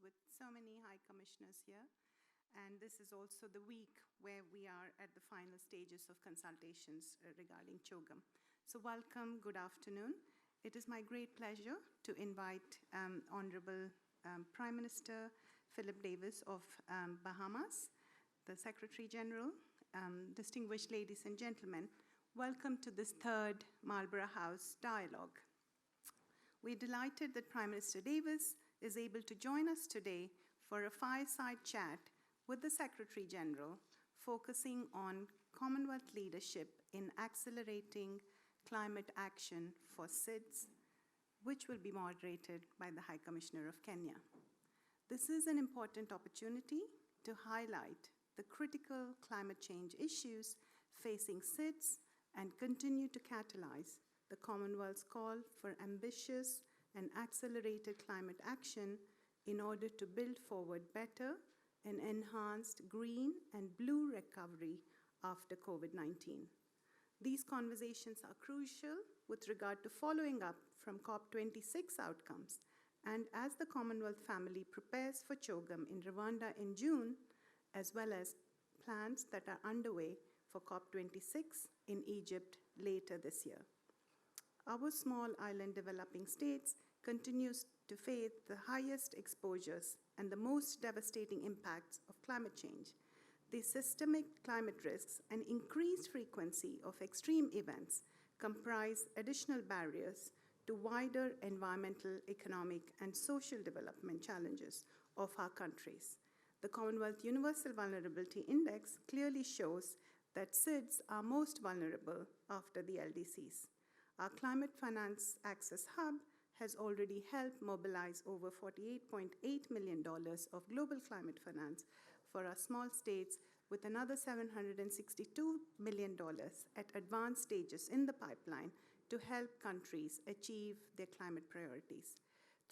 with so many high commissioners here. And this is also the week where we are at the final stages of consultations regarding CHOGM. So welcome, good afternoon. It is my great pleasure to invite Honourable Prime Minister Philip Davis of Bahamas, the Secretary General, distinguished ladies and gentlemen. Welcome to this third Marlborough House Dialogue. We're delighted that Prime Minister Davis is able to join us today for a fireside chat with the Secretary General, focusing on Commonwealth leadership in accelerating climate action for SIDS, which will be moderated by the High Commissioner of Kenya. This is an important opportunity to highlight the critical climate change issues facing SIDS and continue to catalyze the Commonwealth's call for ambitious and accelerated climate action in order to build forward better and enhanced green and blue recovery after COVID-19. These conversations are crucial with regard to following up from COP26 outcomes, and as the Commonwealth family prepares for CHOGM in Rwanda in June, as well as plans that are underway for COP26 in Egypt later this year. Our small island developing states continues to face the highest exposures and the most devastating impacts of climate change. The systemic climate risks and increased frequency of extreme events comprise additional barriers to wider environmental, economic, and social development challenges of our countries. The Commonwealth Universal Vulnerability Index clearly shows that SIDS are most vulnerable after the LDCs. Our Climate Finance Access Hub has already helped mobilize over $48.8 million of global climate finance for our small states, with another $762 million at advanced stages in the pipeline to help countries achieve their climate priorities.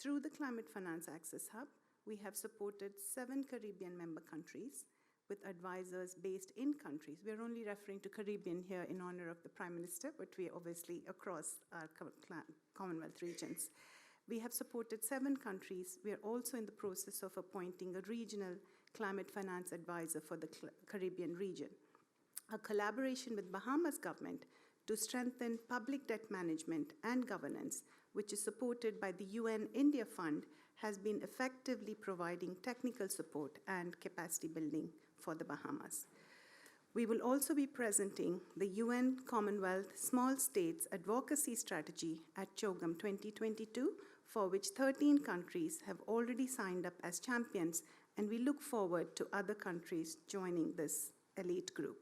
Through the Climate Finance Access Hub, we have supported 7 Caribbean member countries with advisors based in countries. We're only referring to Caribbean here in honor of the Prime Minister, but we are obviously across our Commonwealth regions. We have supported 7 countries. We are also in the process of appointing a regional climate finance advisor for the Caribbean region. A collaboration with Bahamas government to strengthen public debt management and governance, which is supported by the UN India Fund, has been effectively providing technical support and capacity building for the Bahamas. We will also be presenting the UN Commonwealth Small States Advocacy Strategy at CHOGM 2022, for which 13 countries have already signed up as champions, and we look forward to other countries joining this elite group.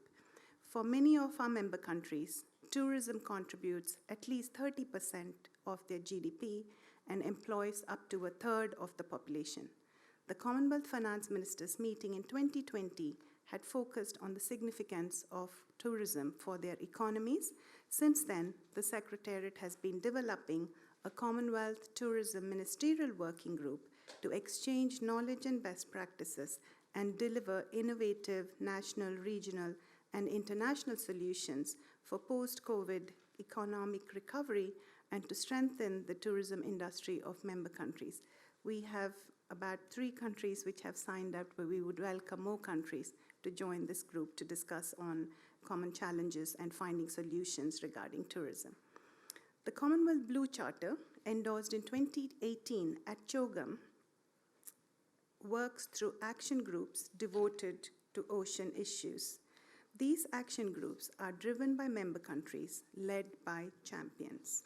For many of our member countries, tourism contributes at least 30% of their GDP and employs up to 1/3 of the population. The Commonwealth Finance Ministers meeting in 2020 had focused on the significance of tourism for their economies. Since then, the Secretariat has been developing a Commonwealth Tourism Ministerial Working Group to exchange knowledge and best practices and deliver innovative national, regional, and international solutions for post-COVID economic recovery and to strengthen the tourism industry of member countries. We have about 3 countries which have signed up, but we would welcome more countries to join this group to discuss on common challenges and finding solutions regarding tourism. The Commonwealth Blue Charter, endorsed in 2018 at CHOGM, works through action groups devoted to ocean issues. These action groups are driven by member countries, led by champions.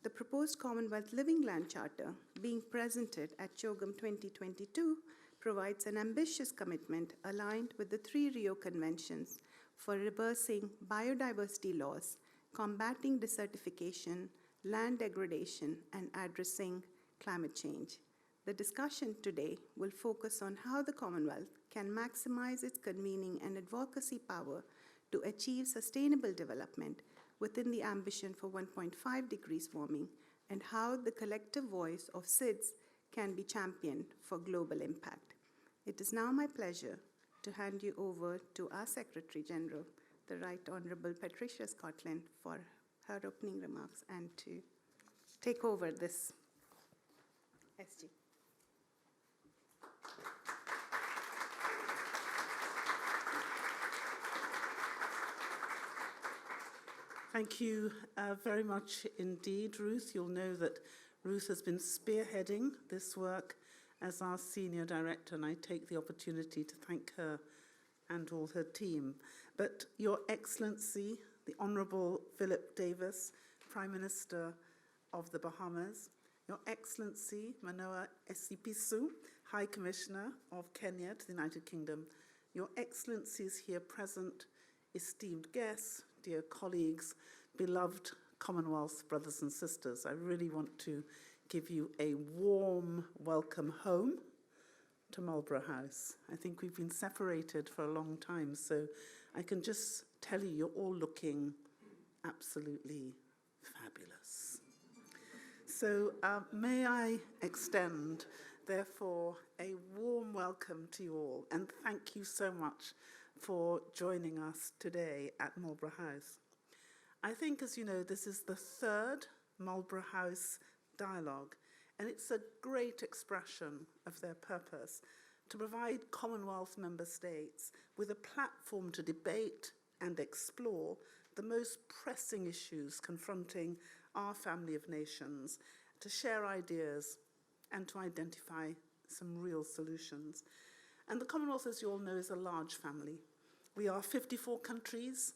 The proposed Commonwealth Living Land Charter, being presented at CHOGM 2022, provides an ambitious commitment aligned with the 3 Rio Conventions for reversing biodiversity loss, combating desertification, land degradation, and addressing climate change. The discussion today will focus on how the Commonwealth can maximize its convening and advocacy power to achieve sustainable development within the ambition for 1.5 degrees warming, and how the collective voice of SIDS can be championed for global impact. It is now my pleasure to hand you over to our Secretary General, the Right Honourable Patricia Scotland, for her opening remarks and to take over this SG. Thank you very much indeed, Ruth. You'll know that Ruth has been spearheading this work as our Senior Director, and I take the opportunity to thank her and all her team. But Your Excellency, the Honourable Philip Davis, Prime Minister of the Bahamas, Your Excellency Manoa Esipisu, High Commissioner of Kenya to the United Kingdom, Your Excellencies here present, esteemed guests, dear colleagues, beloved Commonwealth brothers and sisters, I really want to give you a warm welcome home to Marlborough House. I think we've been separated for a long time, so I can just tell you, you're all looking absolutely fabulous. So may I extend, therefore, a warm welcome to you all, and thank you so much for joining us today at Marlborough House. I think, as you know, this is the third Marlborough House Dialogue, and it's a great expression of their purpose to provide Commonwealth member states with a platform to debate and explore the most pressing issues confronting our family of nations, to share ideas and to identify some real solutions. And the Commonwealth, as you all know, is a large family. We are 54 countries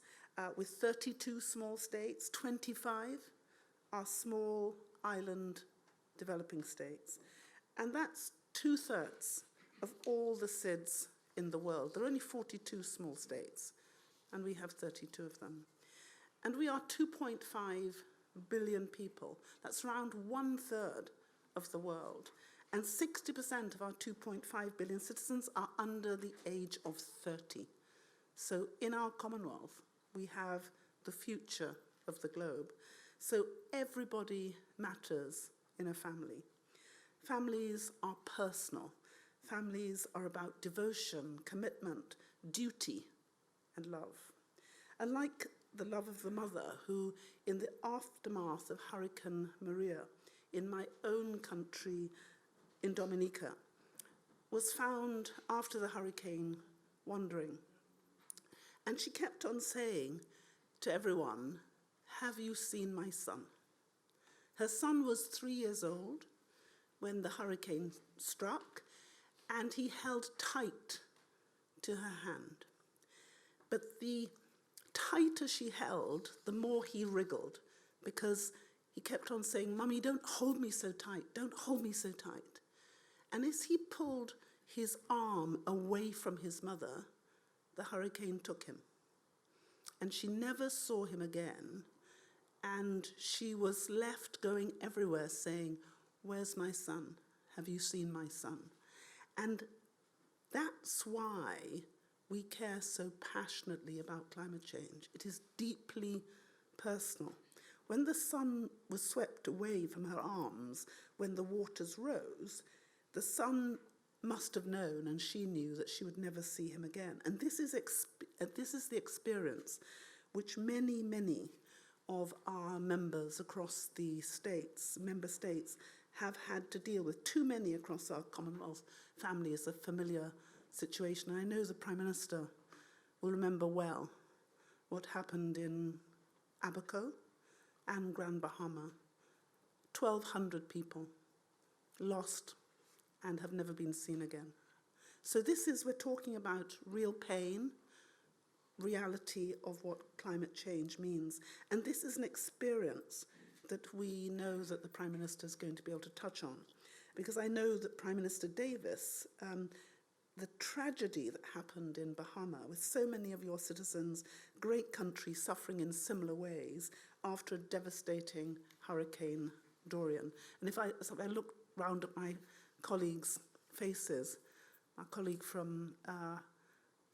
with 32 small states, 25 are small island developing states. And that's 2/3 of all the SIDS in the world. There are only 42 small states, and we have 32 of them. And we are 2.5 billion people. That's around 1/3 of the world. And 60% of our 2.5 billion citizens are under the age of 30. So in our Commonwealth, we have the future of the globe. So everybody matters in a family. Families are personal. Families are about devotion, commitment, duty, and love. And like the love of the mother who, in the aftermath of Hurricane Maria, in my own country, in Dominica, was found after the hurricane wandering. And she kept on saying to everyone, "Have you seen my son?" Her son was 3 years old when the hurricane struck, and he held tight to her hand. But the tighter she held, the more he wriggled, because he kept on saying, "Mummy, don't hold me so tight, don't hold me so tight." And as he pulled his arm away from his mother, the hurricane took him. And she never saw him again. And she was left going everywhere saying, "Where's my son? Have you seen my son?" And that's why we care so passionately about climate change. It is deeply personal. When the son was swept away from her arms, when the waters rose, the son must have known, and she knew, that she would never see him again. And this is the experience which many of our members across the member states, have had to deal with. Too many across our Commonwealth family is a familiar situation. I know the Prime Minister will remember well what happened in Abaco and Grand Bahama. 1,200 people lost and have never been seen again. So we're talking about real pain, reality of what climate change means. And this is an experience that we know that the Prime Minister is going to be able to touch on. Because I know that Prime Minister Davis, the tragedy that happened in Bahama, with so many of your citizens, great country, suffering in similar ways after a devastating Hurricane Dorian. And if I look round at my colleagues' faces, our colleague from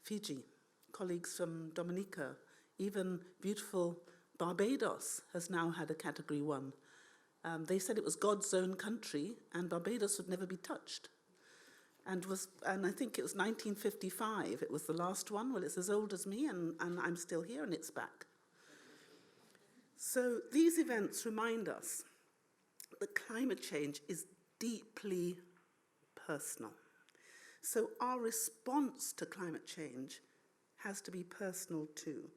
Fiji, colleagues from Dominica, even beautiful Barbados has now had a Category 1. They said it was God's own country and Barbados would never be touched. And I think it was 1955, it was the last one. Well, it's as old as me and I'm still here and it's back. So these events remind us that climate change is deeply personal. So our response to climate change has to be personal too.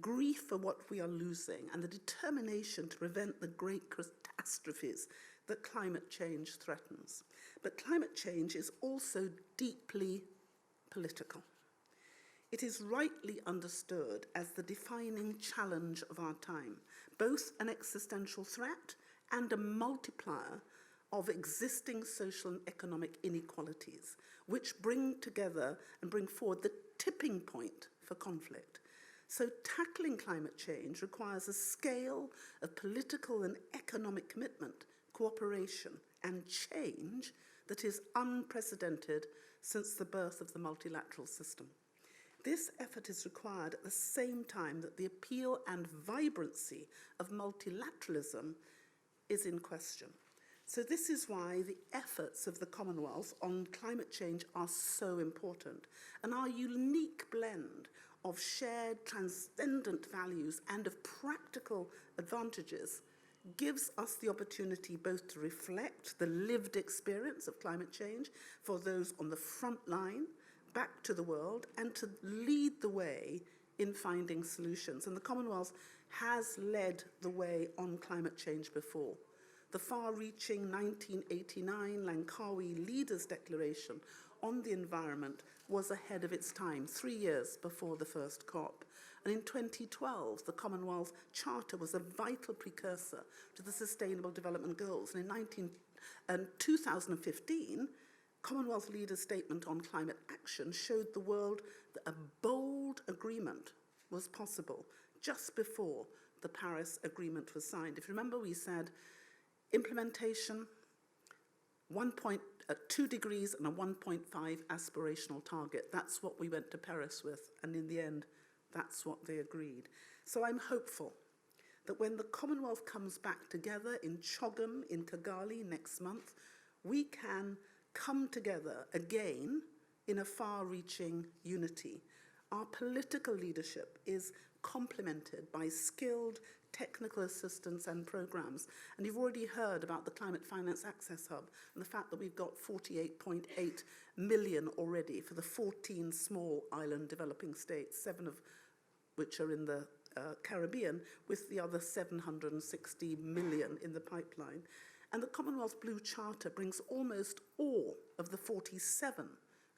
grief for what we are losing, and the determination to prevent the great catastrophes that climate change threatens. But climate change is also deeply political. It is rightly understood as the defining challenge of our time, both an existential threat and a multiplier of existing social and economic inequalities, which bring together and bring forward the tipping point for conflict. So tackling climate change requires a scale of political and economic commitment, cooperation, and change that is unprecedented since the birth of the multilateral system. This effort is required at the same time that the appeal and vibrancy of multilateralism is in question. So this is why the efforts of the Commonwealth on climate change are so important, and our unique blend of shared transcendent values and of practical advantages gives us the opportunity both to reflect the lived experience of climate change for those on the front line, back to the world, and to lead the way in finding solutions. And the Commonwealth has led the way on climate change before. The far-reaching 1989 Langkawi Leaders' Declaration on the environment was ahead of its time, 3 years before the first COP. And in 2012, the Commonwealth Charter was a vital precursor to the Sustainable Development Goals. And in 2015, Commonwealth Leaders' Statement on Climate Action showed the world that a bold agreement was possible just before the Paris Agreement was signed. If you remember, we said implementation, 2 degrees and a 1.5 aspirational target. That's what we went to Paris with, and in the end, that's what they agreed. So I'm hopeful that when the Commonwealth comes back together in CHOGM in Kigali next month, we can come together again in a far-reaching unity. Our political leadership is complemented by skilled technical assistance and programs. And you've already heard about the Climate Finance Access Hub and the fact that we've got 48.8 million already for the 14 small island developing states, 7 of which are in the Caribbean, with the other 760 million in the pipeline. And the Commonwealth Blue Charter brings almost all of the 47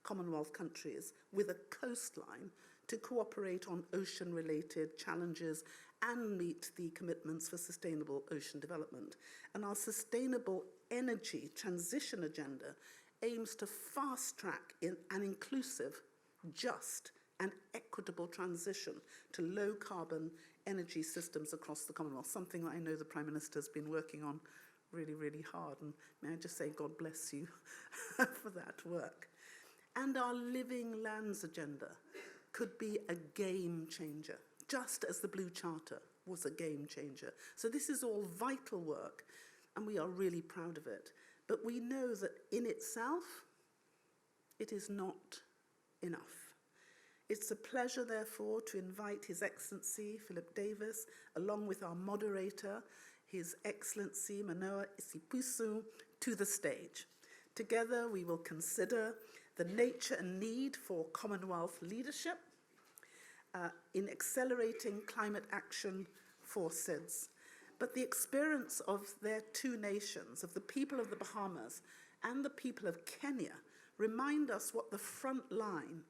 Commonwealth countries with a coastline to cooperate on ocean-related challenges and meet the commitments for sustainable ocean development. And our sustainable energy transition agenda aims to fast-track an inclusive, just, and equitable transition to low-carbon energy systems across the Commonwealth, something that I know the Prime Minister has been working on really, really hard. And may I just say, God bless you for that work. And our Living Lands agenda could be a game changer, just as the Blue Charter was a game changer. So this is all vital work, and we are really proud of it. But we know that in itself, it is not enough. It's a pleasure, therefore, to invite His Excellency Philip Davis, along with our moderator, His Excellency Manoa Isipusu, to the stage. Together, we will consider the nature and need for Commonwealth leadership in accelerating climate action for SIDS. But the experience of their two nations, of the people of the Bahamas and the people of Kenya, remind us what the front line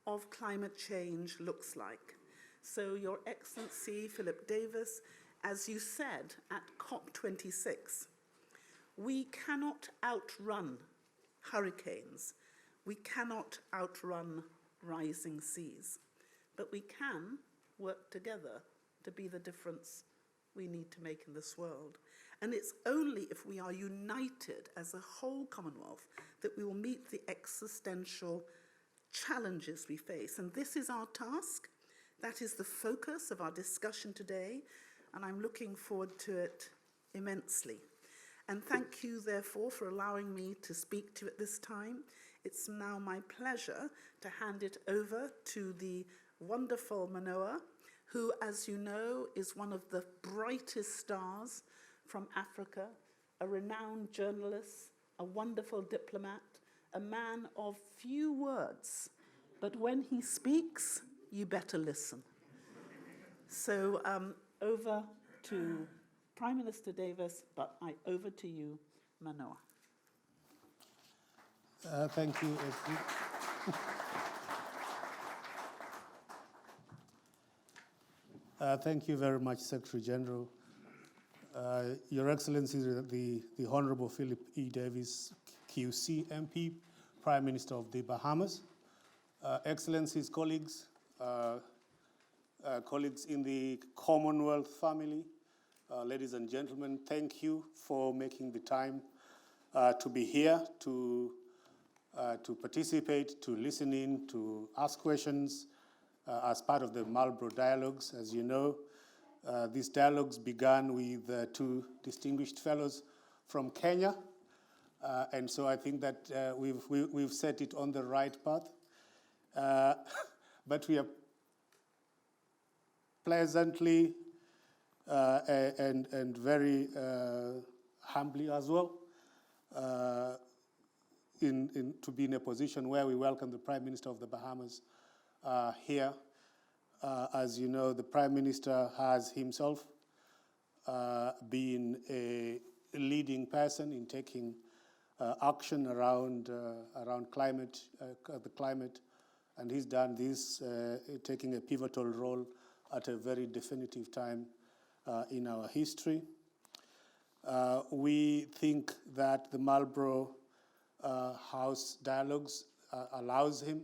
of climate change looks like. So, Your Excellency Philip Davis, as you said at COP26, we cannot outrun hurricanes. We cannot outrun rising seas. But we can work together to be the difference we need to make in this world. And it's only if we are united as a whole Commonwealth that we will meet the existential challenges we face. And this is our task. That is the focus of our discussion today, and I'm looking forward to it immensely. And thank you, therefore, for allowing me to speak to you at this time. It's now my pleasure to hand it over to the wonderful Manoa, who, as you know, is one of the brightest stars from Africa, a renowned journalist, a wonderful diplomat, a man of few words, but when he speaks, you better listen. So over to Prime Minister Davis, but over to you, Manoa. Thank you, thank you very much, Secretary General. Your Excellency, the Honourable Philip E. Davis, QC MP, Prime Minister of the Bahamas, Excellencies, colleagues, colleagues in the Commonwealth family, ladies and gentlemen, thank you for making the time to be here, to participate, to listen in, to ask questions as part of the Marlborough Dialogues. As you know, these dialogues began with two distinguished fellows from Kenya, and so I think that we've set it on the right path. But we are pleasantly and very humbly as well to be in a position where we welcome the Prime Minister of the Bahamas here. As you know, the Prime Minister has himself been a leading person in taking action around the climate, and he's done this taking a pivotal role at a very definitive time in our history. We think that the Marlborough House Dialogues allows him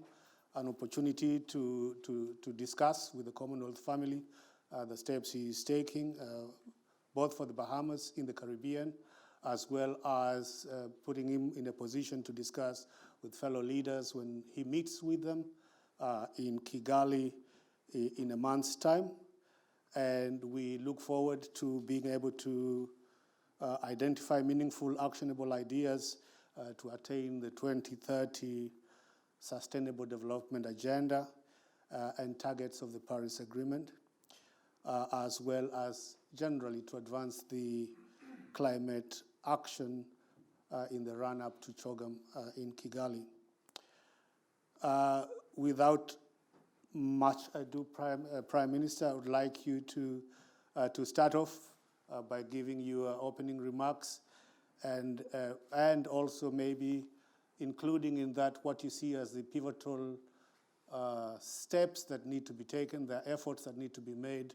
an opportunity to discuss with the Commonwealth family the steps he is taking, both for the Bahamas in the Caribbean, as well as putting him in a position to discuss with fellow leaders when he meets with them in Kigali in a month's time. And we look forward to being able to identify meaningful, actionable ideas to attain the 2030 Sustainable Development Agenda and targets of the Paris Agreement, as well as generally to advance the climate action in the run-up to CHOGM in Kigali. Without much ado, Prime Minister, I would like you to start off by giving your opening remarks and also maybe including in that what you see as the pivotal steps that need to be taken, the efforts that need to be made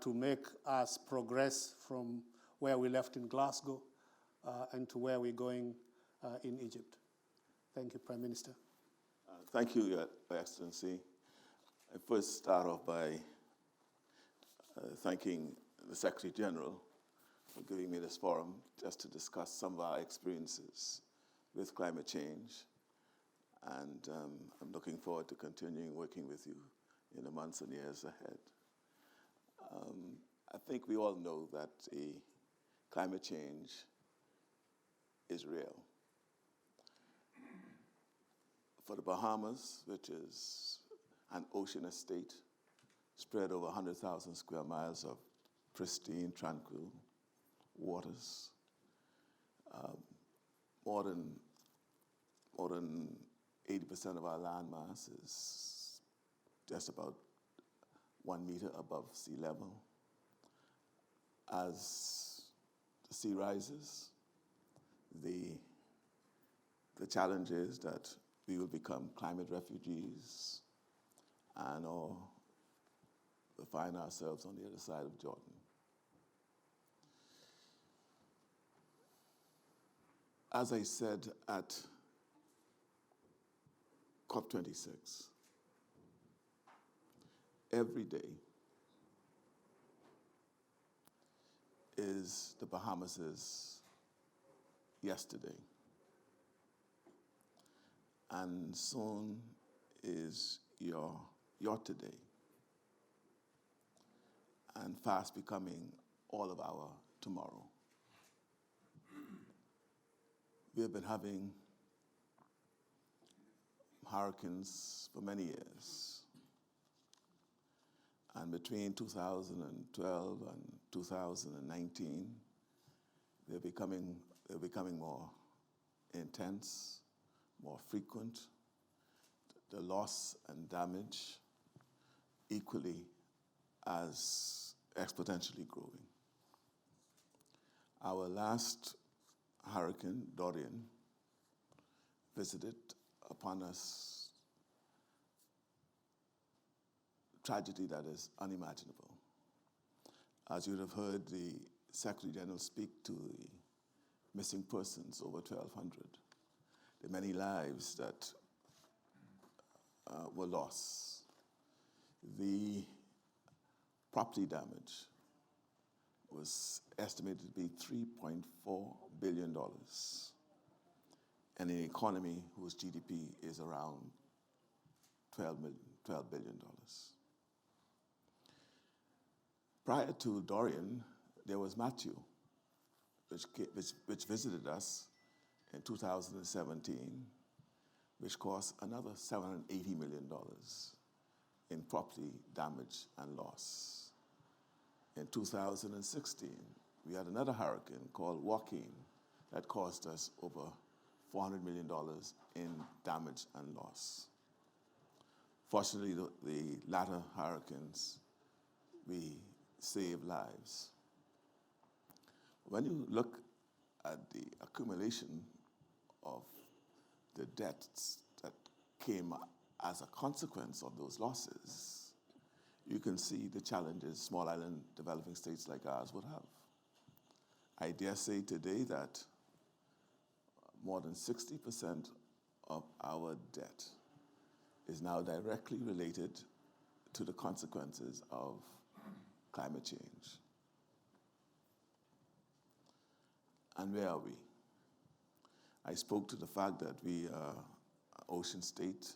to make us progress from where we left in Glasgow and to where we're going in Egypt. Thank you, Prime Minister. Thank you, Your Excellency. I first start off by thanking the Secretary General for giving me this forum just to discuss some of our experiences with climate change. And I'm looking forward to continuing working with you in the months and years ahead. I think we all know that climate change is real. For the Bahamas, which is an ocean state spread over 100,000 square miles of pristine, tranquil waters, more than 80% of our land mass is just about 1 meter above sea level. As the sea rises, the challenge is that we will become climate refugees and or we'll find ourselves on the other side of Jordan. As I said at COP26, every day is the Bahamas' yesterday. And soon is your today. And fast becoming all of our tomorrow. We have been having hurricanes for many years. And between 2012 and 2019, they're becoming more intense, more frequent. The loss and damage equally as exponentially growing. Our last hurricane, Dorian, visited upon us tragedy that is unimaginable. As you would have heard the Secretary General speak to the missing persons, over 1,200, the many lives that were lost, the property damage was estimated to be $3.4 billion, and an economy whose GDP is around $12 billion. Prior to Dorian, there was Matthew, which visited us in 2017, which cost another $780 million in property damage and loss. In 2016, we had another hurricane called Joaquin that cost us over $400 million in damage and loss. Fortunately, the latter hurricanes, we saved lives. When you look at the accumulation of the debts that came as a consequence of those losses, you can see the challenges small island developing states like ours would have. I dare say today that more than 60% of our debt is now directly related to the consequences of climate change. And where are we? I spoke to the fact that we are an ocean state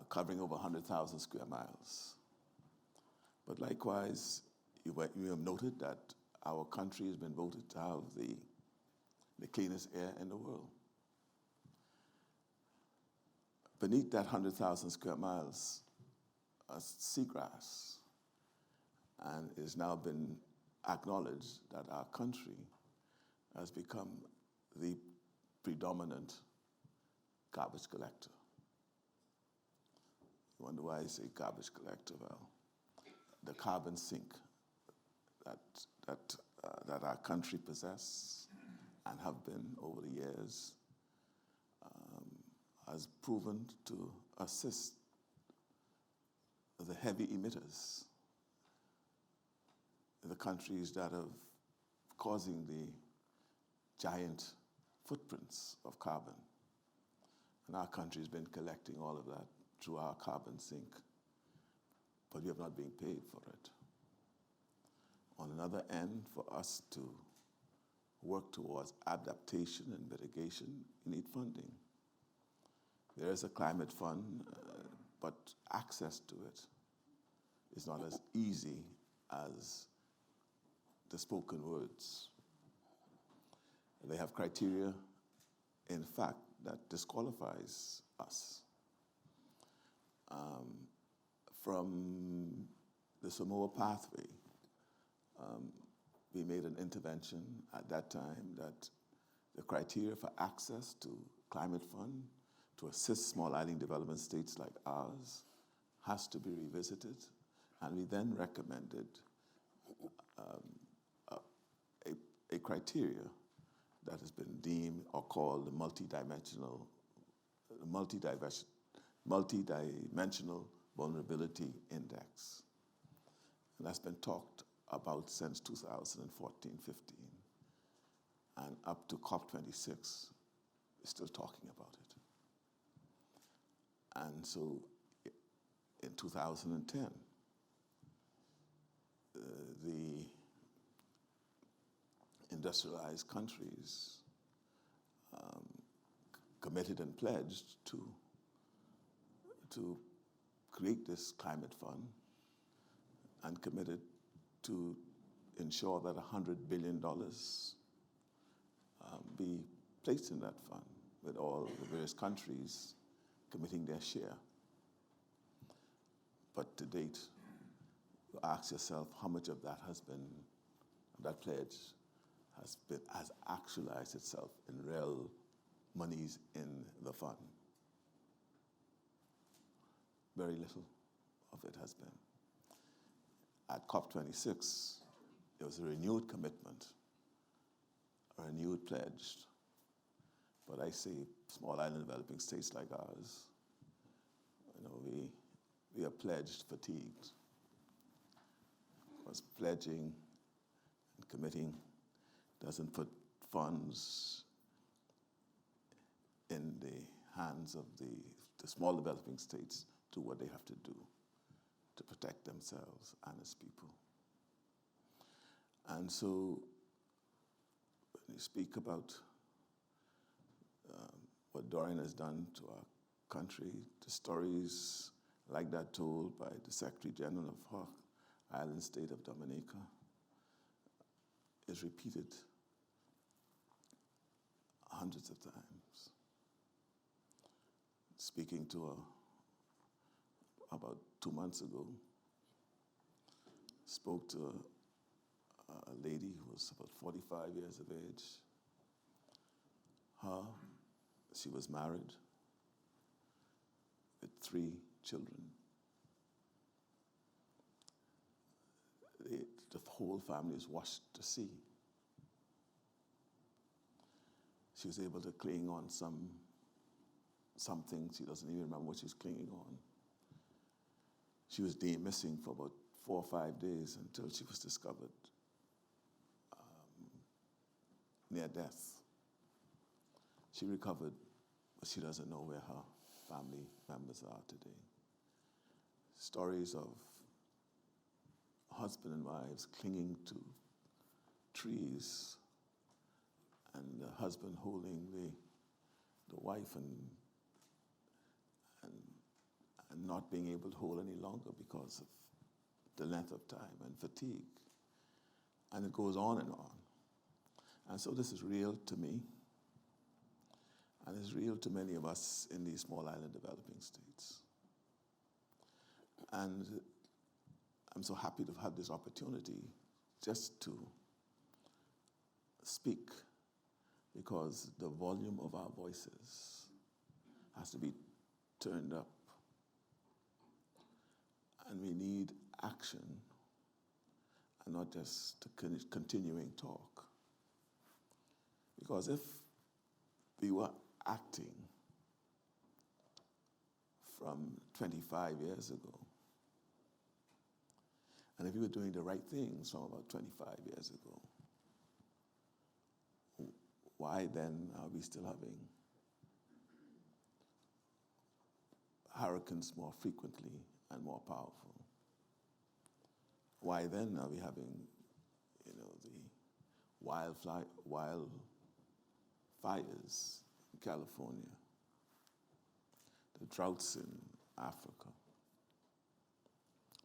covering over 100,000 square miles. But likewise, you have noted that our country has been voted to have the cleanest air in the world. Beneath that 100,000 square miles are seagrass, and it has now been acknowledged that our country has become the predominant garbage collector. You wonder why I say garbage collector? Well, the carbon sink that our country possesses and have been over the years has proven to assist the heavy emitters, the countries that are causing the giant footprints of carbon. And our country has been collecting all of that through our carbon sink, but we have not been paid for it. On another end, for us to work towards adaptation and mitigation, you need funding. There is a climate fund, but access to it is not as easy as the spoken words. They have criteria, in fact, that disqualifies us. From the Samoa pathway, we made an intervention at that time that the criteria for access to climate fund to assist small island development states like ours has to be revisited, and we then recommended a criteria that has been deemed or called the multidimensional vulnerability index. And that's been talked about since 2014-15. And up to COP26, we're still talking about it. And so in 2010, the industrialized countries committed and pledged to create this climate fund and committed to ensure that $100 billion be placed in that fund, with all the various countries committing their share. But to date, you ask yourself how much of that that pledge has actualized itself in real monies in the fund. Very little of it has been. at COP26, it was a renewed commitment, a renewed pledge. But I say small island developing states like ours, we are pledged fatigued. Because pledging and committing doesn't put funds in the hands of the small developing states to what they have to do to protect themselves and its people. And so when you speak about what Dorian has done to our country, the stories like that told by the Secretary General of her island state of Dominica is repeated hundreds of times. Speaking to her about 2 months ago, spoke to a lady who was about 45 years of age. She was married with 3 children. The whole family is washed to sea. She was able to cling on something. She doesn't even remember what she's clinging on. She was deemed missing for about 4 or 5 days until she was discovered near death. She recovered, but she doesn't know where her family members are today. Stories of husband and wives clinging to trees, and the husband holding the wife and not being able to hold any longer because of the length of time and fatigue. And it goes on and on. And so this is real to me, and it's real to many of us in these small island developing states. And I'm so happy to have this opportunity just to speak, because the volume of our voices has to be turned up. And we need action and not just continuing talk. Because if we were acting from 25 years ago, and if we were doing the right things from about 25 years ago, why then are we still having hurricanes more frequently and more powerful? Why then are we having, the wildfires in California, the droughts in Africa,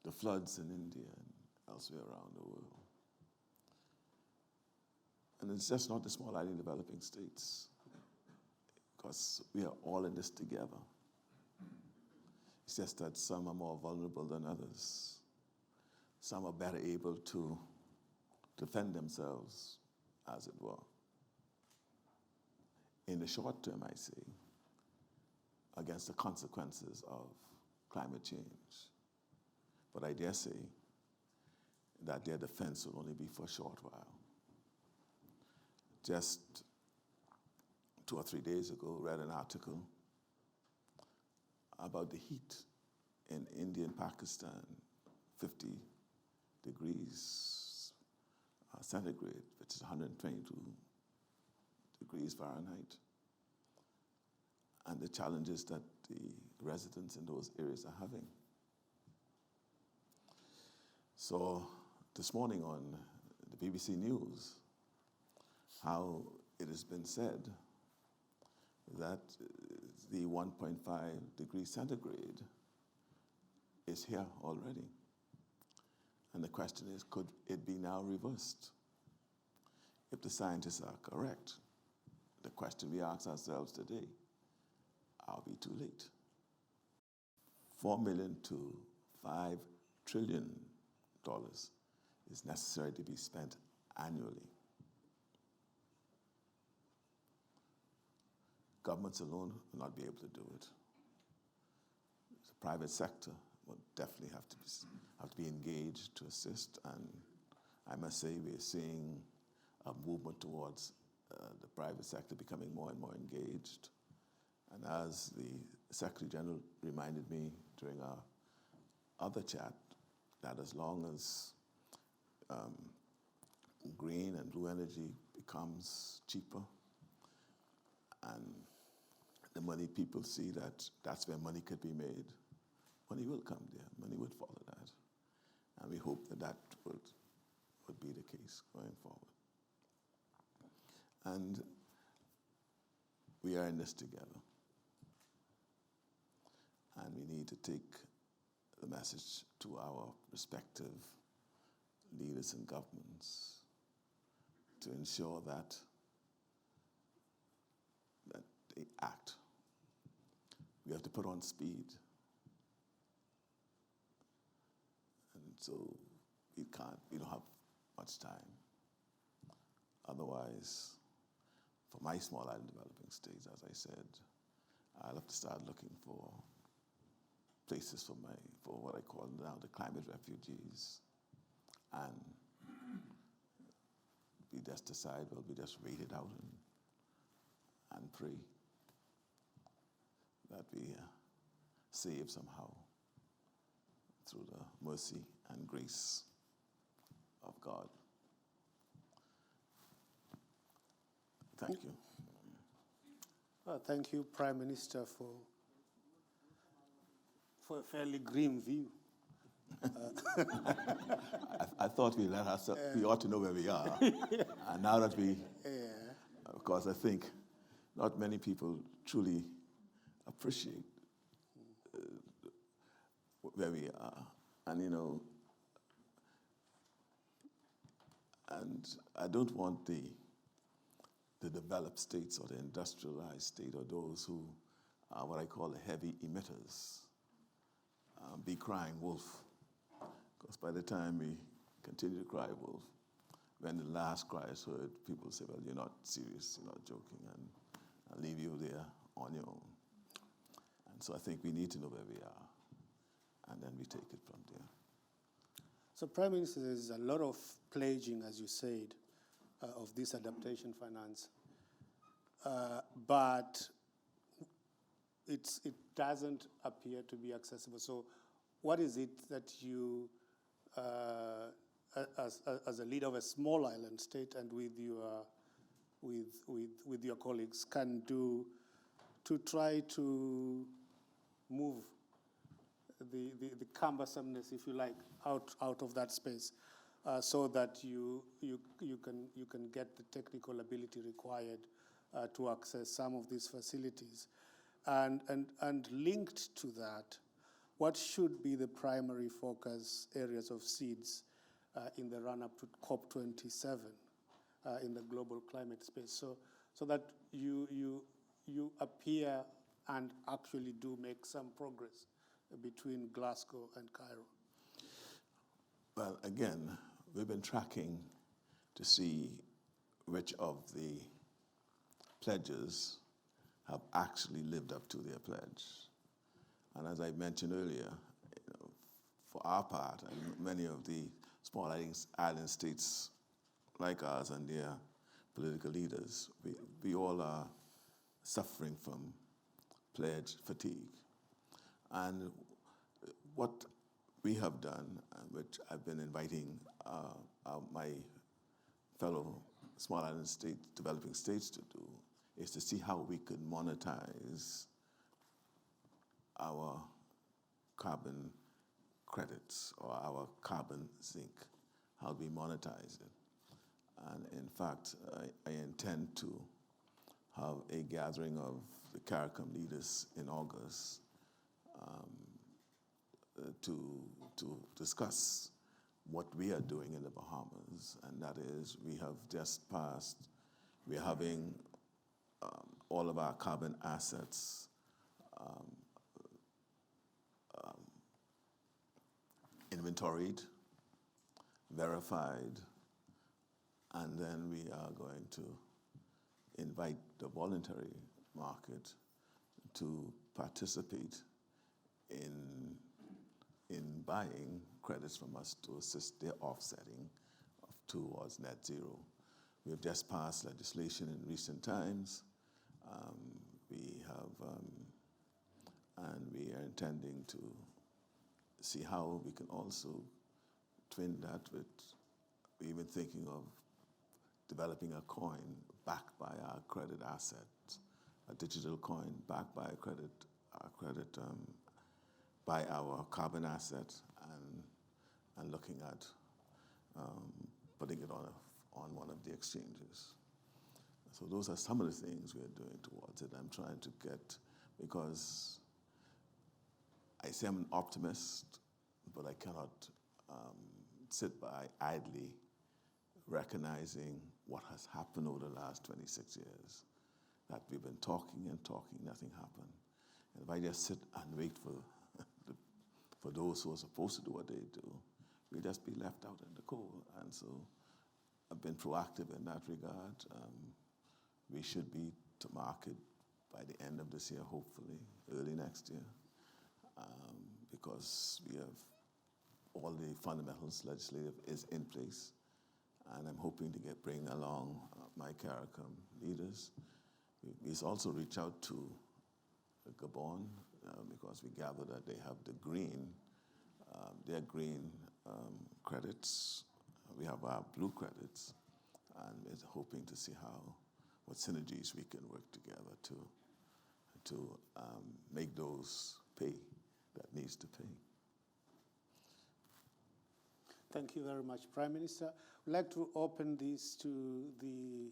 the floods in India and elsewhere around the world? And it's just not the small island developing states, because we are all in this together. It's just that some are more vulnerable than others. Some are better able to defend themselves, as it were. In the short term, I say, against the consequences of climate change. But I dare say that their defense will only be for a short while. Just 2 or 3 days ago, read an article about the heat in India and Pakistan, 50 degrees centigrade, which is 122 degrees Fahrenheit, and the challenges that the residents in those areas are having. So this morning on the BBC News, how it has been said that the 1.5 degrees centigrade is here already. And the question is, could it be now reversed? If the scientists are correct, the question we ask ourselves today, are we too late? $4 million to $5 trillion is necessary to be spent annually. Governments alone will not be able to do it. The private sector will definitely have to be engaged to assist. And I must say we're seeing a movement towards the private sector becoming more and more engaged. And as the Secretary General reminded me during our other chat, that as long as green and blue energy becomes cheaper and the money people see that that's where money could be made, money will come there, money would follow that. And we hope that that would be the case going forward. And we are in this together. And we need to take the message to our respective leaders and governments to ensure that they act. We have to put on speed. And so we don't have much time. Otherwise, for my small island developing states, as I said, I'll have to start looking for places for what I call now the climate refugees. And we just decide, well, we just wait it out and pray that we save somehow through the mercy and grace of God. Thank you. Thank you, Prime Minister, for a fairly grim view. I thought we let ourselves, we ought to know where we are. And now that of course, I think not many people truly appreciate where we are. And, and I don't want the developed states or the industrialized state or those who are what I call the heavy emitters be crying wolf. Because by the time we continue to cry wolf, when the last cry is heard, people say, well, you're not serious, you're not joking, and I'll leave you there on your own. And so I think we need to know where we are, and then we take it from there. So, Prime Minister, there's a lot of pledging, as you said, of this adaptation finance. But it doesn't appear to be accessible. So what is it that you, as a leader of a small island state and with your colleagues, can do to try to move the cumbersomeness, if you like, out of that space, so that you can get the technical ability required to access some of these facilities, and linked to that, what should be the primary focus areas of seeds in the run-up to COP27 in the global climate space, so that you appear and actually do make some progress between Glasgow and Cairo? Well, again, we've been tracking to see which of the pledges have actually lived up to their pledge. And as I mentioned earlier, for our part, and many of the small island states like ours and their political leaders, we all are suffering from pledge fatigue. And what we have done, which I've been inviting my fellow small island developing states to do, is to see how we could monetize our carbon credits or our carbon zinc, how we monetize it. And in fact, I intend to have a gathering of the CARICOM leaders in August to discuss what we are doing in the Bahamas, and that is we have just passed, we're having all of our carbon assets inventoried, verified, and then we are going to invite the voluntary market to participate in in buying credits from us to assist their offsetting towards net zero. We have just passed legislation in recent times. We have, and we are intending to see how we can also twin that with, we're even thinking of developing a coin backed by our credit assets, a digital coin backed by by our carbon asset, and looking at putting it on one of the exchanges. So those are some of the things we're doing towards it. I'm trying to get, because I say I'm an optimist, but I cannot sit by idly recognizing what has happened over the last 26 years, that we've been talking and talking, nothing happened. And if I just sit and wait for for those who are supposed to do what they do, we'll just be left out in the cold. And so I've been proactive in that regard. We should be to market by the end of this year, hopefully, early next year, because we have all the fundamentals legislative is in place, and I'm hoping to bring along my CARICOM leaders. We also reach out to Gabon because we gather that they have their green credits. We have our blue credits, and we're hoping to see what synergies we can work together to make those pay that needs to pay. Thank you very much, Prime Minister. I'd like to open this to the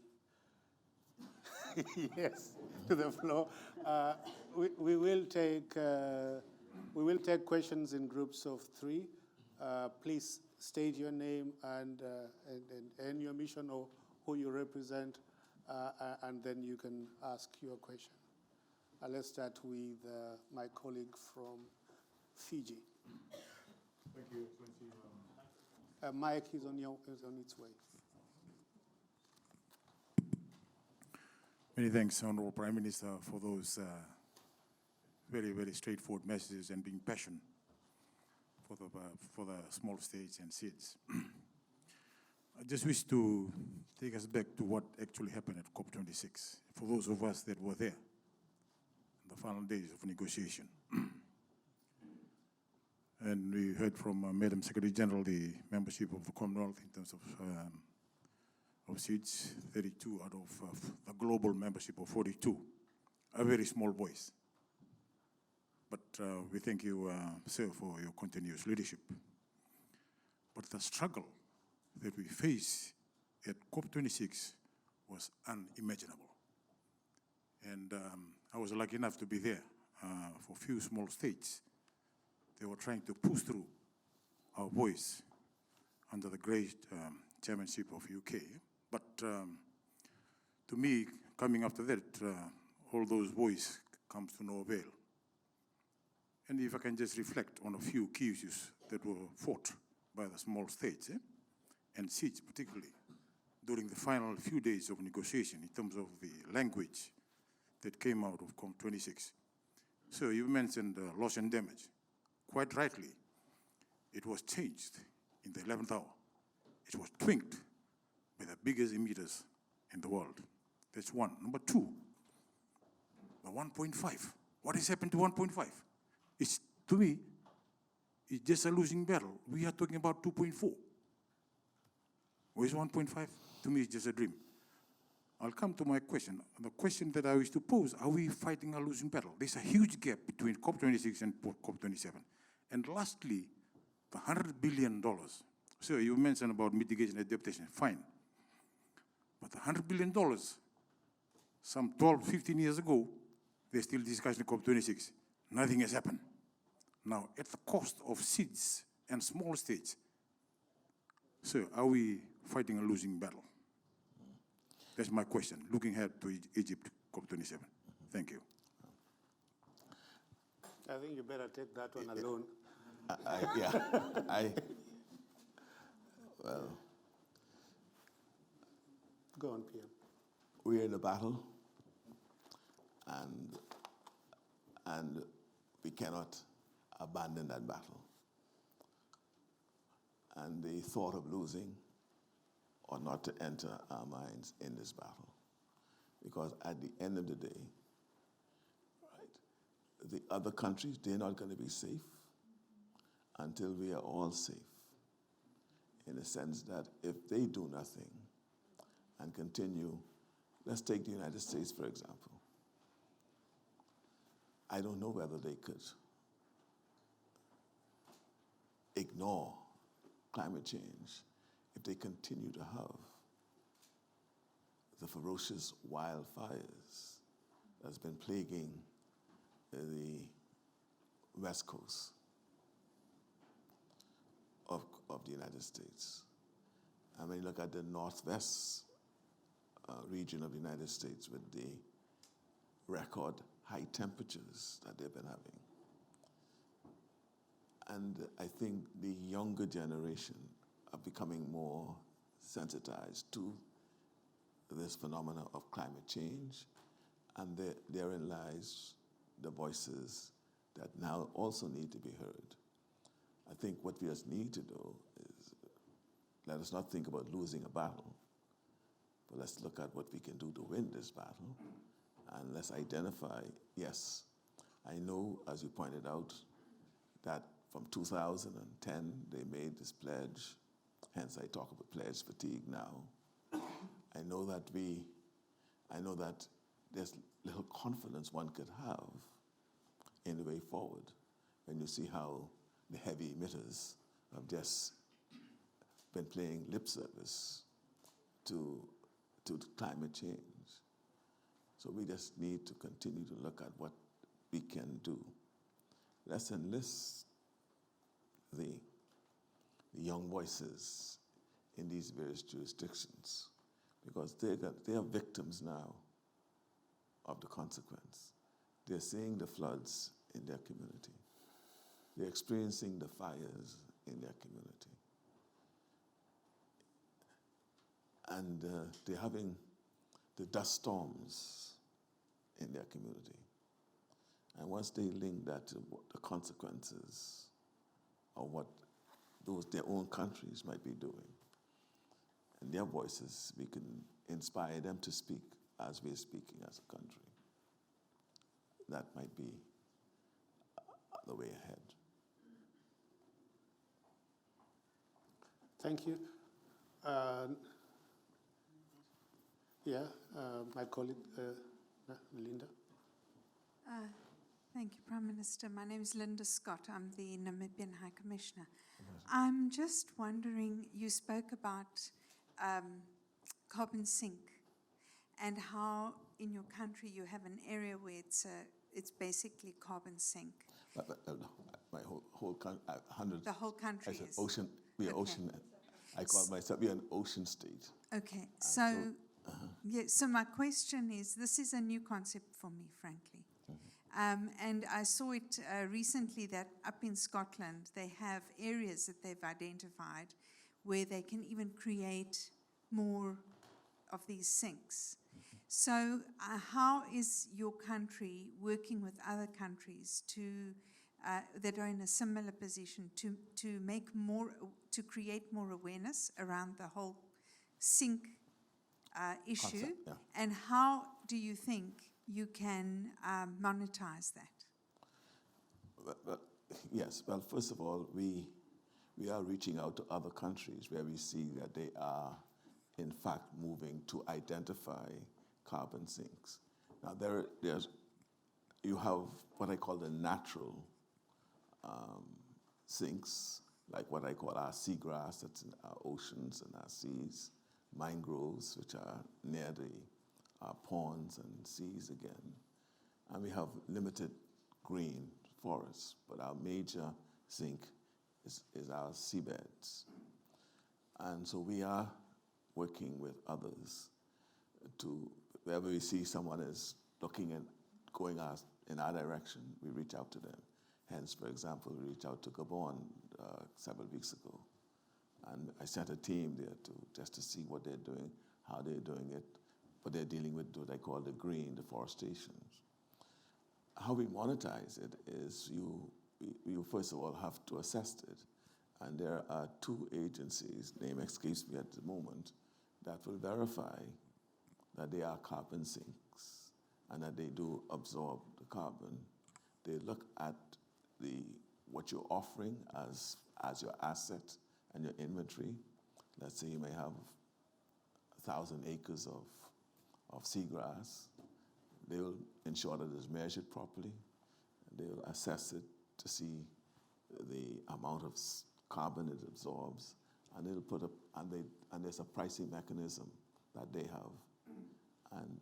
yes, to the floor. We will take questions in groups of 3. Please state your name and your mission or who you represent, and then you can ask your question. Let's start with my colleague from Fiji. Thank you, Excellency. Mic is on its way. Many thanks, Honourable Prime Minister, for those very, very straightforward messages and being passionate for the small states and seats. I just wish to take us back to what actually happened at COP26, for those of us that were there in the final days of negotiation. And we heard from Madam Secretary General the membership of the Commonwealth in terms of seats, 32 out of the global membership of 42, a very small voice. But we thank you, sir, for your continuous leadership. But the struggle that we face at COP26 was unimaginable. And I was lucky enough to be there for a few small states. They were trying to push through our voice under the great chairmanship of UK. But to me, coming after that, all those voices comes to no avail. And if I can just reflect on a few key issues that were fought by the small states, and seats particularly, during the final few days of negotiation in terms of the language that came out of COP26. So you mentioned loss and damage. Quite rightly, it was changed in the 11th hour. It was twinked by the biggest emitters in the world. That's one. Number 2, the 1.5. What has happened to 1.5? It's, to me, it's just a losing battle. We are talking about 2.4. Where's 1.5? To me, it's just a dream. I'll come to my question. The question that I wish to pose, are we fighting a losing battle? There's a huge gap between COP26 and COP27. And lastly, the $100 billion. So you mentioned about mitigation and adaptation, fine. But the $100 billion, some 12, 15 years ago, they're still discussing COP26. Nothing has happened. Now, at the cost of seats and small states, so are we fighting a losing battle? That's my question, looking ahead to Egypt, COP27. Thank you. I think you better take that one alone. Well, go on, PM. We're in a battle, and we cannot abandon that battle. and the thought of losing ought not to enter our minds in this battle. Because at the end of the day, right, the other countries, they're not going to be safe until we are all safe. In the sense that if they do nothing and continue, let's take the United States, for example. I don't know whether they could ignore climate change if they continue to have the ferocious wildfires that's been plaguing the West Coast of the United States. And when you look at the Northwest region of the United States with the record high temperatures that they've been having. And I think the younger generation are becoming more sensitized to this phenomena of climate change, and therein lies the voices that now also need to be heard. I think what we just need to do is let us not think about losing a battle, but let's look at what we can do to win this battle, and let's identify, yes, I know, as you pointed out, that from 2010 they made this pledge, hence I talk about pledge fatigue now. I know that there's little confidence one could have in the way forward when you see how the heavy emitters have just been playing lip service to climate change. So we just need to continue to look at what we can do. Let's enlist the young voices in these various jurisdictions, because they are victims now of the consequence. They're seeing the floods in their community. They're experiencing the fires in their community. And they're having the dust storms in their community. And once they link that to what the consequences of what their own countries might be doing, and their voices, we can inspire them to speak as we're speaking as a country. That might be the way ahead. Thank you. My colleague, Linda. Thank you, Prime Minister. My name is Linda Scott. I'm the Namibian High Commissioner. I'm just wondering, you spoke about carbon sink and how in your country you have an area where it's basically carbon sink. My whole country, The whole country I said is? ocean, we are Okay. ocean. I call myself, we are an ocean state. Okay, so my question is, this is a new concept for me, frankly. And I saw it recently that up in Scotland, they have areas that they've identified where they can even create more of these sinks. So how is your country working with other countries that are in a similar position to make more, to create more awareness around the whole sink issue? Concept, yeah. And how do you think you can monetize that? Yes, well, first of all, we are reaching out to other countries where we see that they are, in fact, moving to identify carbon sinks. Now, you have what I call the natural sinks, like what I call our seagrass that's in our oceans and our seas, mangroves, which are near our ponds and seas again. And we have limited green forests, but our major sink is our seabeds. And so we are working with others to, wherever we see someone is looking and going in our direction, we reach out to them. Hence, for example, we reached out to Gabon several weeks ago. And I sent a team there just to see what they're doing, how they're doing it, but they're dealing with what I call the green deforestation. How we monetize it is you first of all have to assess it And there are 2 agencies, name escapes me at the moment, that will verify that they are carbon sinks and that they do absorb the carbon. They look at what you're offering as your asset and your inventory. Let's say you may have 1,000 acres of seagrass. They will ensure that it's measured properly. They will assess it to see the amount of carbon it absorbs, and they'll put up, and there's a pricing mechanism that they have.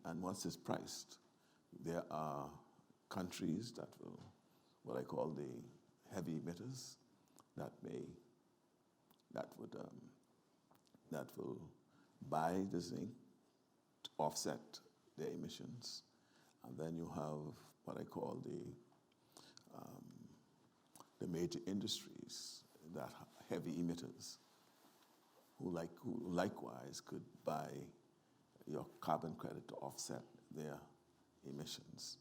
And once it's priced, there are countries that will, what I call the heavy emitters, that will buy the zinc to offset their emissions. And then you have what I call the major industries that are heavy emitters, who likewise could buy your carbon credit to offset their emissions.